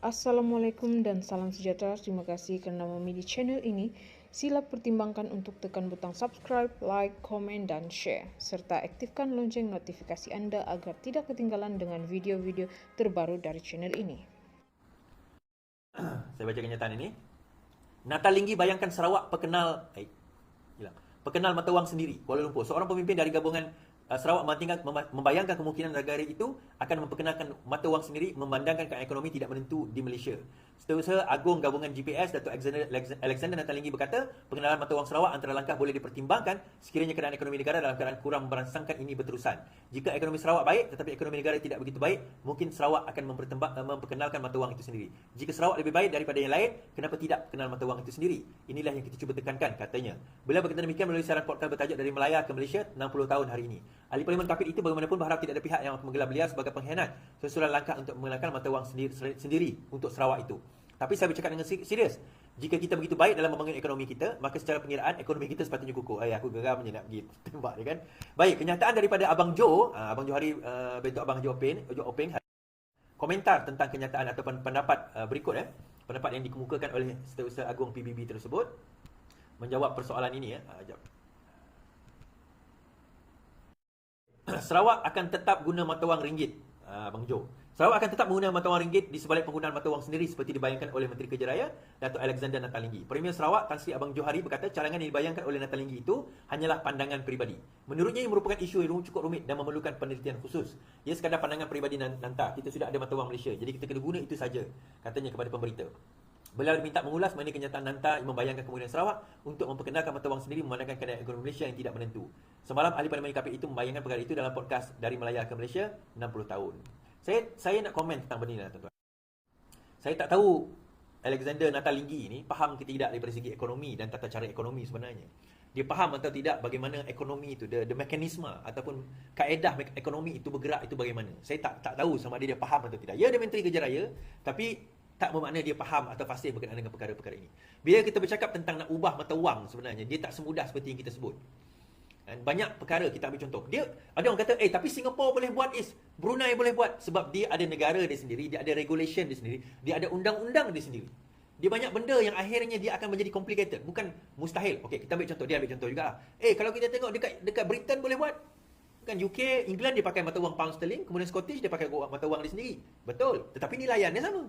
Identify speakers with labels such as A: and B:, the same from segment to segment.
A: Assalamualaikum dan salam sejahtera. Terima kasih kerana memilih channel ini. Sila pertimbangkan untuk tekan butang subscribe, like, komen dan share. Serta aktifkan lonceng notifikasi anda agar tidak ketinggalan dengan video-video terbaru dari channel ini.
B: Saya baca kenyataan ini. Natalinggi bayangkan Sarawak pekenal mata wang sendiri, Kuala Lumpur. Seorang pemimpin dari gabungan Sarawak membayangkan kemungkinan negara itu akan memperkenalkan mata wang sendiri memandangkan keadaan ekonomi tidak menentu di Malaysia. Setiausaha Agung Gabungan GPS Datuk Alexander Natalinggi berkata, pengenalan mata wang Sarawak antara langkah boleh dipertimbangkan sekiranya keadaan ekonomi negara dalam keadaan kurang merangsangkan ini berterusan. Jika ekonomi Sarawak baik tetapi ekonomi negara tidak begitu baik, mungkin Sarawak akan memperkenalkan mata wang itu sendiri. Jika Sarawak lebih baik daripada yang lain, kenapa tidak kenal mata wang itu sendiri? Inilah yang kita cuba tekankan, katanya. Beliau berkata demikian melalui siaran podcast bertajuk Dari Melaya ke Malaysia 60 tahun hari ini. Ahli Parlimen Kapit itu bagaimanapun berharap tidak ada pihak yang akan menggelar beliau sebagai pengkhianat sesudah langkah untuk mengenalkan mata wang sendiri untuk Sarawak itu. Tapi saya bercakap dengan serius. Jika kita begitu baik dalam membangun ekonomi kita, maka secara pengiraan ekonomi kita sepatutnya kukuh. Aku geramnya nak pergi tembak dia kan. Baik, kenyataan daripada Abang Jo, Abang Johari bentuk Abang Jo Openg, komentar tentang kenyataan ataupun pendapat berikut pendapat yang dikemukakan oleh Setiausaha Agung PBB tersebut menjawab persoalan ini Sarawak akan tetap guna mata wang ringgit, Abang Jo. Sarawak akan tetap menggunakan mata wang ringgit di sebalik penggunaan mata wang sendiri seperti dibayangkan oleh Menteri Kerja Raya Datuk Alexander Natalinggi. Premier Sarawak Tan Sri Abang Johari berkata carangan yang dibayangkan oleh Natalinggi itu hanyalah pandangan peribadi. Menurutnya ia merupakan isu yang cukup rumit dan memerlukan penelitian khusus. Ia sekadar pandangan peribadi Nanta. Kita sudah ada mata wang Malaysia, jadi kita kena guna itu saja, katanya kepada pemberita. Beliau diminta mengulas mengenai kenyataan Nanta yang membayangkan kemudian Sarawak untuk memperkenalkan mata wang sendiri memandangkan keadaan ekonomi Malaysia yang tidak menentu. Semalam ahli Parlimen KPI itu membayangkan perkara itu dalam podcast Dari Melaya ke Malaysia 60 tahun. Saya nak komen tentang benda ni, tuan-tuan. Saya tak tahu Alexander Natalinggi ni faham ke tidak daripada segi ekonomi dan tata cara ekonomi sebenarnya. Dia faham atau tidak bagaimana ekonomi itu, the mekanisme ataupun kaedah ekonomi itu bergerak itu bagaimana. Saya tak tahu sama ada dia faham atau tidak. Ya, dia Menteri Kerja Raya, tapi tak bermakna dia faham atau fasih berkenaan dengan perkara-perkara ini. Bila kita bercakap tentang nak ubah mata wang sebenarnya, dia tak semudah seperti yang kita sebut. Dan banyak perkara kita ambil contoh. Dia ada orang kata, tapi Singapura boleh buat, Brunei boleh buat sebab dia ada negara dia sendiri, dia ada regulation dia sendiri, dia ada undang-undang dia sendiri. Dia banyak benda yang akhirnya dia akan menjadi complicated, bukan mustahil. Okey, kita ambil contoh, dia ambil contoh jugalah. Kalau kita tengok dekat Britain boleh buat. Kan UK, England dia pakai mata wang pound sterling, kemudian Scottish dia pakai mata wang dia sendiri. Betul, tetapi nilaiannya sama.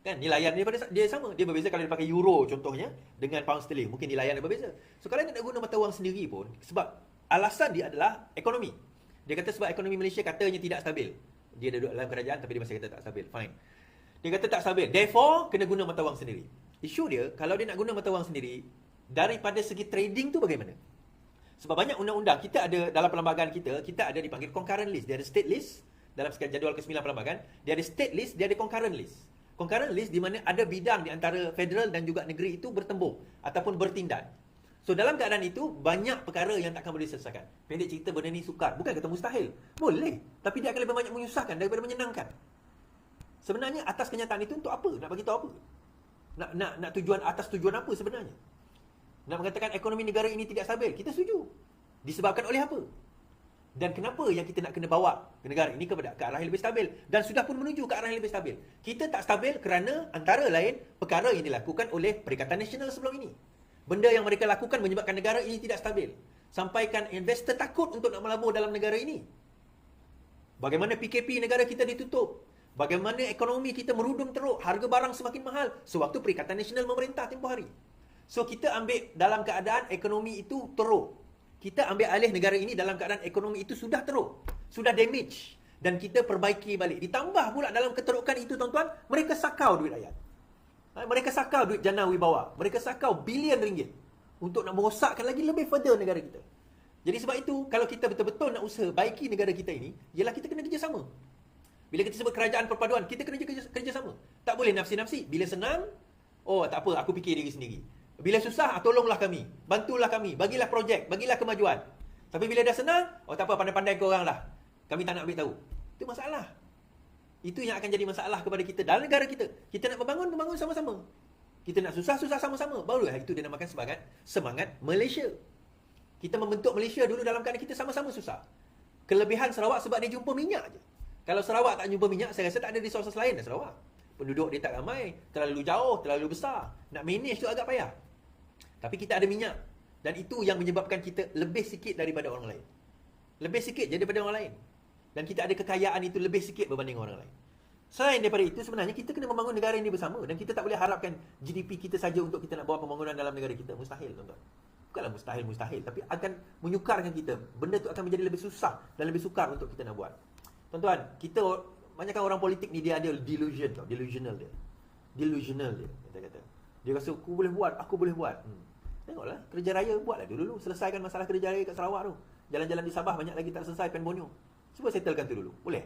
B: Kan nilaian dia sama. Dia berbeza kalau dia pakai euro contohnya dengan pound sterling, mungkin nilaian dia berbeza. So kalau dia nak guna mata wang sendiri pun sebab alasan dia adalah ekonomi. Dia kata sebab ekonomi Malaysia katanya tidak stabil. Dia duduk dalam kerajaan tapi dia masih kata tak stabil. Fine. Dia kata tak stabil. Therefore kena guna mata wang sendiri. Isu dia kalau dia nak guna mata wang sendiri daripada segi trading tu bagaimana? Sebab banyak undang-undang kita ada dalam perlembagaan kita ada dipanggil concurrent list. Dia ada state list dalam jadual ke-9 perlembagaan, dia ada state list, dia ada concurrent list. Concurrent list di mana ada bidang di antara federal dan juga negeri itu bertembung ataupun bertindak. So dalam keadaan itu banyak perkara yang takkan boleh diselesaikan. Pendek cerita benda ni sukar. Bukan kata mustahil. Boleh. Tapi dia akan lebih banyak menyusahkan daripada menyenangkan. Sebenarnya atas kenyataan itu untuk apa? Nak bagi tahu apa? Nak tujuan atas tujuan apa sebenarnya? Nak mengatakan ekonomi negara ini tidak stabil. Kita setuju. Disebabkan oleh apa? Dan kenapa yang kita nak kena bawa ke negara ini ke arah yang lebih stabil? Dan sudah pun menuju ke arah yang lebih stabil. Kita tak stabil kerana antara lain perkara yang dilakukan oleh Perikatan Nasional sebelum ini. Benda yang mereka lakukan menyebabkan negara ini tidak stabil. Sampaikan investor takut untuk nak melabur dalam negara ini. Bagaimana PKP negara kita ditutup. Bagaimana ekonomi kita merudum teruk. Harga barang semakin mahal. Sewaktu Perikatan Nasional memerintah tempoh hari. So kita ambil dalam keadaan ekonomi itu teruk. Kita ambil alih negara ini dalam keadaan ekonomi itu sudah teruk, sudah damage, dan kita perbaiki balik. Ditambah pula dalam keterukan itu, tuan-tuan, mereka sakau duit rakyat. Mereka sakau duit jana wibawa. Mereka sakau bilion ringgit untuk nak merosakkan lagi lebih further negara kita. Jadi sebab itu, kalau kita betul-betul nak usaha baiki negara kita ini, ialah kita kena kerjasama. Bila kita sebut kerajaan perpaduan, kita kena kerjasama. Tak boleh nafsi-nafsi. Bila senang, tak apa, aku fikir diri sendiri. Bila susah, tolonglah kami, bantulah kami, bagilah projek, bagilah kemajuan. Tapi bila dah senang, tak apa, pandai-pandai korang lah. Kami tak nak ambil tahu. Itu masalah. Itu yang akan jadi masalah kepada kita dalam negara kita. Kita nak membangun sama-sama. Kita nak susah-susah sama-sama. Barulah itu dinamakan semangat Malaysia. Kita membentuk Malaysia dulu dalam keadaan kita sama-sama susah. Kelebihan Sarawak sebab dia jumpa minyak je. Kalau Sarawak tak jumpa minyak, saya rasa tak ada resources lain dah Sarawak. Penduduk dia tak ramai, terlalu jauh, terlalu besar. Nak manage tu agak payah. Tapi kita ada minyak. Dan itu yang menyebabkan kita lebih sikit daripada orang lain. Lebih sikit je daripada orang lain. Dan kita ada kekayaan itu lebih sikit berbanding orang lain. Selain daripada itu, sebenarnya kita kena membangun negara ini bersama. Dan kita tak boleh harapkan GDP kita saja untuk kita nak bawa pembangunan dalam negara kita. Mustahil, tuan-tuan. Bukanlah mustahil. Tapi akan menyukarkan kita. Benda tu akan menjadi lebih susah dan lebih sukar untuk kita nak buat. Tuan-tuan, kita, banyakkan orang politik ni dia ada delusion tau. Delusional dia. Kita kata. Dia rasa, aku boleh buat. Tengoklah, kerja raya buatlah dulu. Selesaikan masalah kerja raya kat Sarawak tu. Jalan-jalan di Sabah banyak lagi tak selesai, Pen Borneo. Cuba settlekan tu dulu. Boleh?